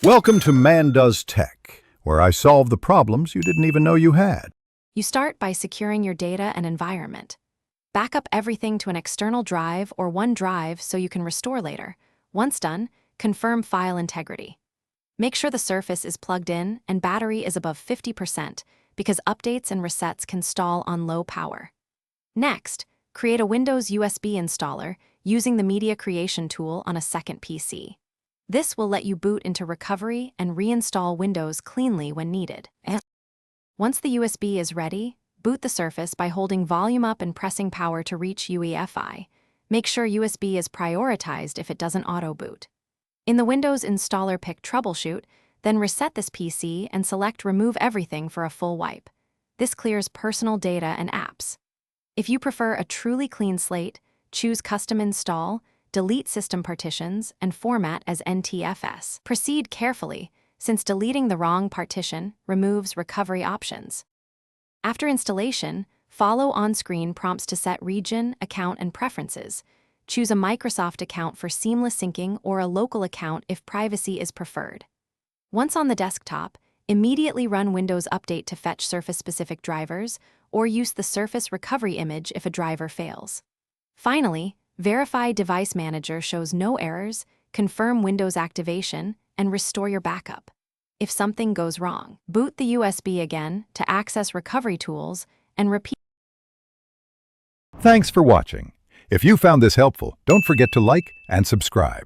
Welcome to Man Does Tech, where I solve the problems you didn't even know you had. You start by securing your data and environment. Back up everything to an external drive or OneDrive so you can restore later. Once done, confirm file integrity. Make sure the Surface is plugged in and battery is above 50% because updates and resets can stall on low power. Next, create a Windows USB installer using the Media Creation tool on a second PC. This will let you boot into recovery and reinstall Windows cleanly when needed. Once the USB is ready, boot the Surface by holding volume up and pressing power to reach UEFI. Make sure USB is prioritized if it doesn't auto-boot. In the Windows Installer Pick Troubleshoot, then reset this PC and select Remove Everything for a full wipe. This clears personal data and apps. If you prefer a truly clean slate, choose Custom Install, delete system partitions, and format as NTFS. Proceed carefully, since deleting the wrong partition removes recovery options. After installation, follow on-screen prompts to set region, account, and preferences. Choose a Microsoft account for seamless syncing or a local account if privacy is preferred. Once on the desktop, immediately run Windows Update to fetch Surface-specific drivers, or use the Surface recovery image if a driver fails. Finally, verify Device Manager shows no errors, confirm Windows activation, and restore your backup. If something goes wrong, boot the USB again to access recovery tools and repeat. Thanks for watching. If you found this helpful, don't forget to like and subscribe.